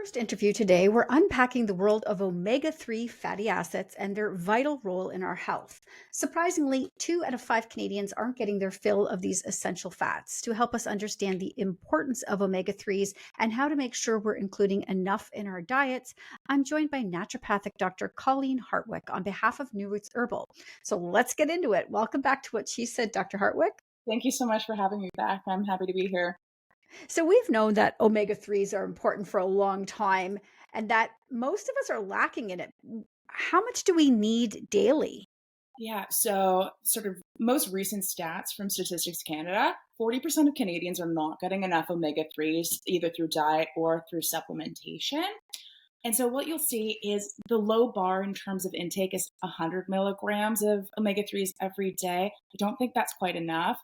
First interview today, we're unpacking the world of omega-3 fatty acids and their vital role in our health. Surprisingly, 2 out of 5 Canadians aren't getting their fill of these essential fats. To help us understand the importance of omega-3s and how to make sure we're including enough in our diets, I'm joined by naturopathic Dr. Colleen Hartwick on behalf of Roots Herbal. So let's get into it. Welcome back to What She Said, Dr. Hartwick. Thank you so much for having me back. I'm happy to be here. So we've known that omega-3s are important for a long time and that most of us are lacking in it. How much do we need daily? Yeah, so sort of most recent stats from Statistics Canada, 40% of Canadians are not getting enough omega-3s either through diet or through supplementation. And so what you'll see is the low bar in terms of intake is 100 milligrams of omega-3s every day. I don't think that's quite enough.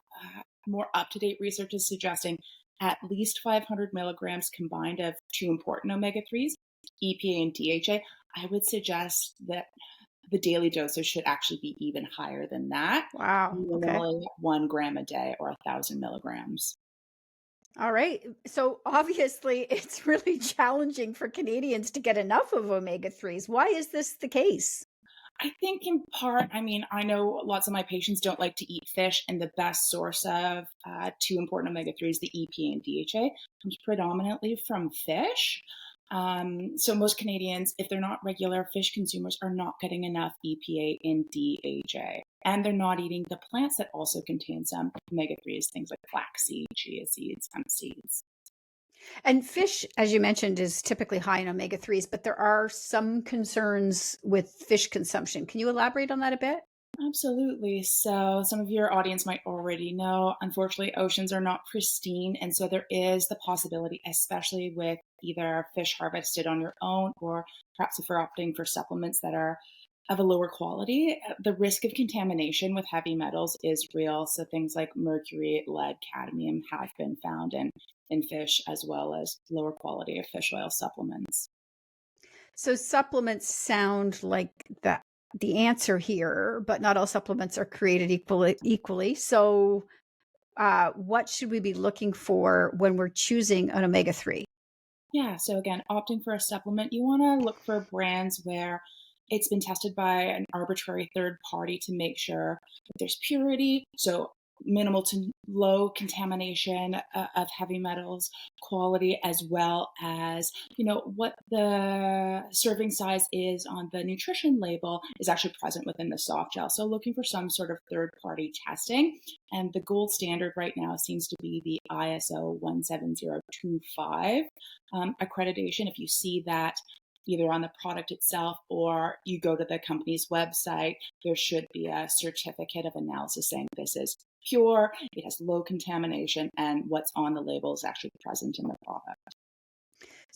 More up-to-date research is suggesting at least 500 milligrams combined of two important omega-3s, EPA and DHA. I would suggest that the daily dosage should actually be even higher than that, Wow. Okay. minimally 1 gram a day or 1,000 milligrams. All right. So obviously, it's really challenging for Canadians to get enough of omega-3s. Why is this the case? I think in part, I know lots of my patients don't like to eat fish, and the best source of two important omega-3s, the EPA and DHA, comes predominantly from fish. So most Canadians, if they're not regular fish consumers, are not getting enough EPA and DHA. And they're not eating the plants that also contain some omega-3s, things like flaxseed, chia seeds, hemp seeds. And fish, as you mentioned, is typically high in omega-3s, but there are some concerns with fish consumption. Can you elaborate on that a bit? Absolutely. So, some of your audience might already know, unfortunately, oceans are not pristine. And so, there is the possibility, especially with either fish harvested on your own or perhaps if you're opting for supplements that are of a lower quality, the risk of contamination with heavy metals is real. So, things like mercury, lead, cadmium have been found in fish, as well as lower quality of fish oil supplements. So supplements sound like the answer here, but not all supplements are created equally. So what should we be looking for when we're choosing an omega-3? Yeah, so again, opting for a supplement, you want to look for brands where it's been tested by an arbitrary third party to make sure that there's purity, so minimal to low contamination of heavy metals, quality, as well as what the serving size is on the nutrition label is actually present within the soft gel. So looking for some sort of third party testing, and the gold standard right now seems to be the ISO 17025 accreditation. If you see that either on the product itself or you go to the company's website, there should be a certificate of analysis saying this is pure, it has low contamination, and what's on the label is actually present in the product.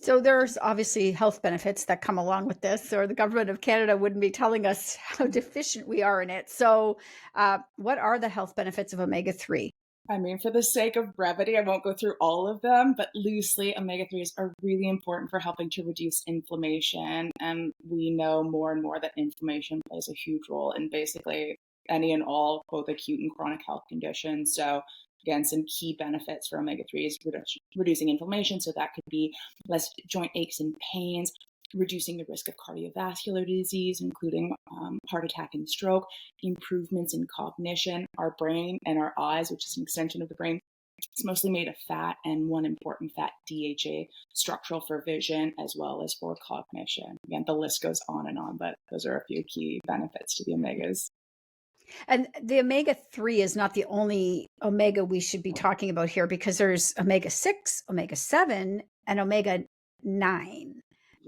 So there's obviously health benefits that come along with this, or the government of Canada wouldn't be telling us how deficient we are in it. So what are the health benefits of omega-3? For the sake of brevity, I won't go through all of them, but loosely, omega-3s are really important for helping to reduce inflammation. And we know more and more that inflammation plays a huge role in basically any and all, both acute and chronic health conditions. So, again, some key benefits for omega-3s, reducing inflammation. So, that could be less joint aches and pains, reducing the risk of cardiovascular disease, including heart attack and stroke, improvements in cognition. Our brain and our eyes, which is an extension of the brain, it's mostly made of fat, and one important fat, DHA, structural for vision as well as for cognition. Again, the list goes on, but those are a few key benefits to the omegas. And the omega-3 is not the only omega we should be talking about here because there's omega-6, omega-7, and omega-9.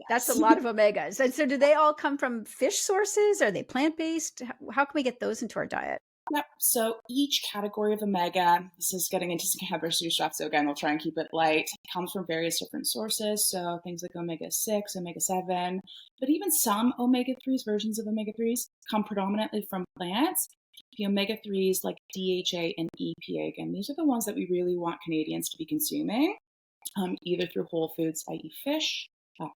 That's a Yes. lot of omegas. And so do they all come from fish sources? Are they plant-based? How can we get those into our diet? Yep. So each category of omega, this is getting into some chemistry stuff. So again, we'll try and keep it light. It comes from various different sources. So things like omega-6, omega-7, but even some omega-3s, versions of omega-3s, come predominantly from plants. The omega-3s like DHA and EPA, again, these are the ones that we really want Canadians to be consuming, either through whole foods, i.e. fish,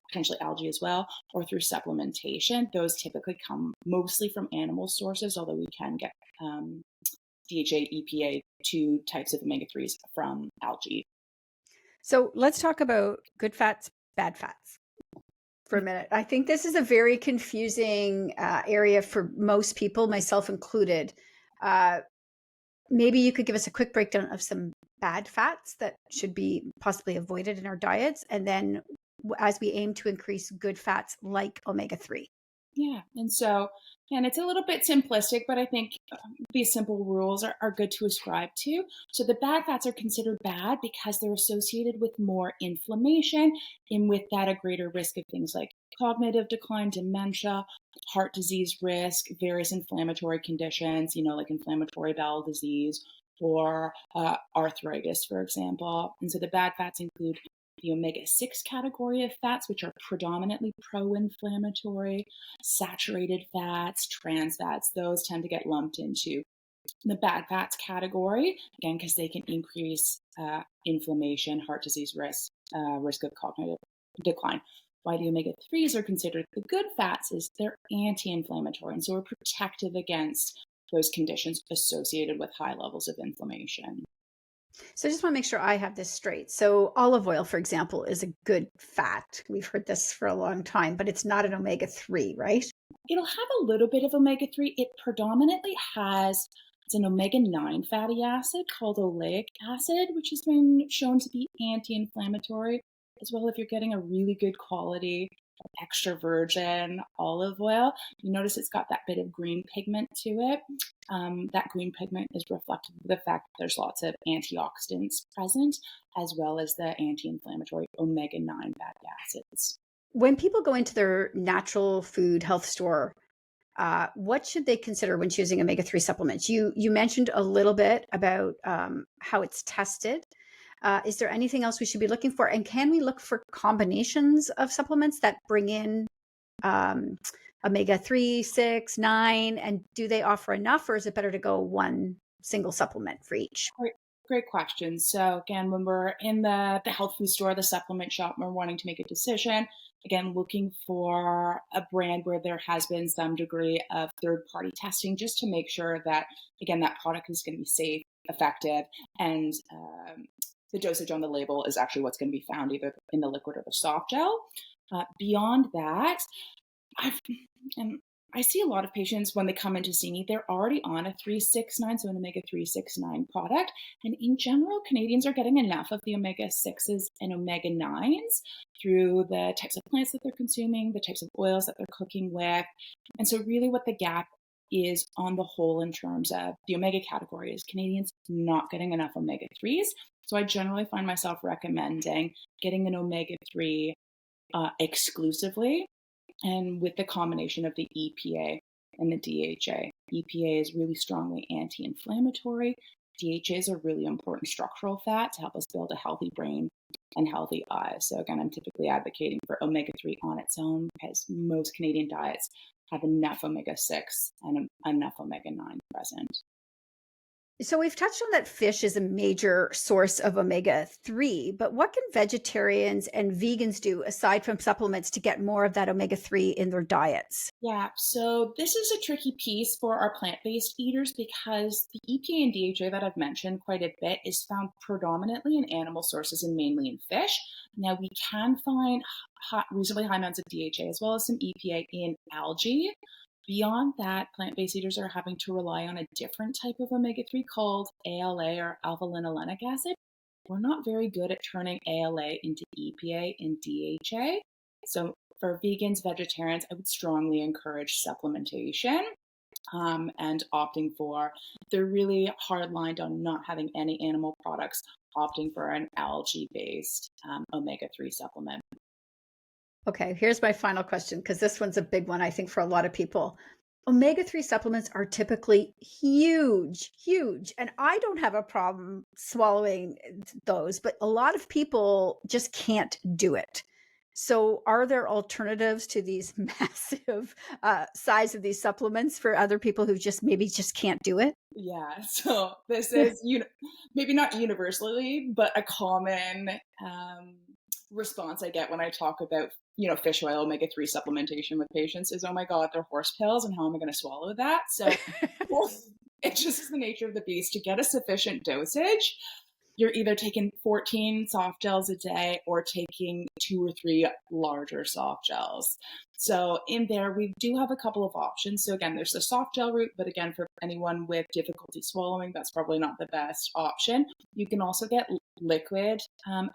potentially algae as well, or through supplementation. Those typically come mostly from animal sources, although we can get DHA, EPA, two types of omega-3s from algae. So let's talk about good fats, bad fats. for a minute. I think this is a very confusing area for most people, myself included. Uh, Maybe you could give us a quick breakdown of some bad fats that should be possibly avoided in our diets, and then as we aim to increase good fats like omega-3. Yeah. And so, and it's a little bit simplistic, but I think these simple rules are good to ascribe to. So the bad fats are considered bad because they're associated with more inflammation, and with that, a greater risk of things like cognitive decline, dementia, heart disease risk, various inflammatory conditions, like inflammatory bowel disease or arthritis, for example. And so the bad fats include the omega-6 category of fats, which are predominantly pro-inflammatory, saturated fats, trans fats, those tend to get lumped into the bad fats category, again, because they can increase inflammation, heart disease risk, risk of cognitive decline. Why the omega-3s are considered the good fats is they're anti-inflammatory, and so are protective against those conditions associated with high levels of inflammation. So I just want to make sure I have this straight. So olive oil, for example, is a good fat. We've heard this for a long time, but it's not an omega-3, right? It'll have a little bit of omega-3. It predominantly has it's an omega-9 fatty acid called oleic acid, which has been shown to be anti-inflammatory as well. If you're getting a really good quality extra virgin olive oil, you notice it's got that bit of green pigment to it. That green pigment is reflective of the fact that there's lots of antioxidants present, as well as the anti-inflammatory omega-9 fatty acids. When people go into their natural food health store, what should they consider when choosing omega-3 supplements? You mentioned a little bit about how it's tested. Is there anything else we should be looking for? And can we look for combinations of supplements that bring in um, omega-3, 6, 9? And do they offer enough, or is it better to go one single supplement for each? Great question. So again, when we're in the health food store, the supplement shop, we're wanting to make a decision. Again, looking for a brand where there has been some degree of third-party testing, just to make sure that, again, that product is going to be safe, effective, and the dosage on the label is actually what's going to be found either in the liquid or the soft gel. Beyond that, I've and I see a lot of patients when they come in to see me, they're already on a 369, so an omega-369 product. And in general, Canadians are getting enough of the omega-6s and omega-9s through the types of plants that they're consuming, the types of oils that they're cooking with. And so really what the gap is on the whole in terms of the omega category is Canadians not getting enough omega-3s. So I generally find myself recommending getting an omega-3 exclusively, and with the combination of the EPA and the DHA. EPA is really strongly anti-inflammatory. DHA is a really important structural fat to help us build a healthy brain and healthy eyes. So again, I'm typically advocating for omega-3 on its own because most Canadian diets have enough omega-6 and enough omega-9 present. So we've touched on that fish is a major source of omega-3, but what can vegetarians and vegans do aside from supplements to get more of that omega-3 in their diets? Yeah, so this is a tricky piece for our plant-based eaters because the EPA and DHA that I've mentioned quite a bit is found predominantly in animal sources and mainly in fish. Now, we can find reasonably high amounts of DHA as well as some EPA in algae. Beyond that, plant-based eaters are having to rely on a different type of omega-3 called ALA or alpha-linolenic acid. We're not very good at turning ALA into EPA and DHA. So for vegans, vegetarians, I would strongly encourage supplementation and opting for, they're really hard lined on not having any animal products, opting for an algae-based omega-3 supplement. Okay, here's my final question because this one's a big one, I think, for a lot of people. Omega-3 supplements are typically huge, huge, and I don't have a problem swallowing those, but a lot of people just can't do it. So, are there alternatives to these massive size of these supplements for other people who just maybe just can't do it? Yeah, so this is maybe not universally, but a common response I get when I talk about fish oil omega-3 supplementation with patients is, oh my god, they're horse pills, and how am I going to swallow that? So it just is the nature of the beast to get a sufficient dosage. you're either taking 14 soft gels a day or taking 2 or 3 larger soft gels. So in there, we do have a couple of options. So again, there's the soft gel route, but again, for anyone with difficulty swallowing, that's probably not the best option. You can also get liquid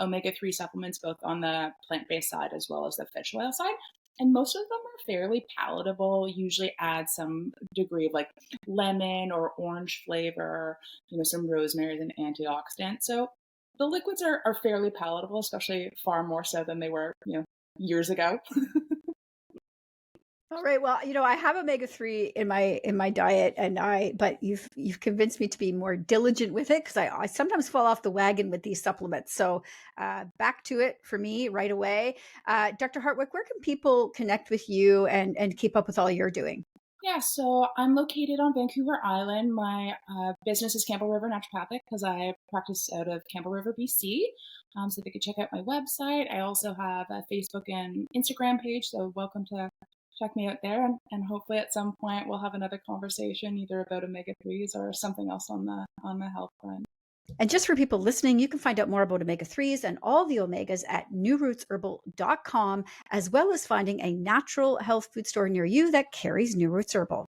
omega-3 supplements, both on the plant-based side as well as the fish oil side. And most of them are fairly palatable, usually add some degree of like lemon or orange flavor, some rosemary as an antioxidant. So the liquids are fairly palatable, especially far more so than they were, years ago. All right. Well, I have omega-3 in my diet, but you've convinced me to be more diligent with it because I sometimes fall off the wagon with these supplements. So back to it for me right away. Dr. Hartwick, where can people connect with you and keep up with all you're doing? Yeah, so I'm located on Vancouver Island. My business is Campbell River Naturopathic because I practice out of Campbell River, BC. So they could check out my website. I also have a Facebook and Instagram page, so welcome to check me out there. And hopefully at some point we'll have another conversation either about omega-3s or something else on the health front. And just for people listening, you can find out more about omega-3s and all the omegas at newrootsherbal.com, as well as finding a natural health food store near you that carries New Roots Herbal.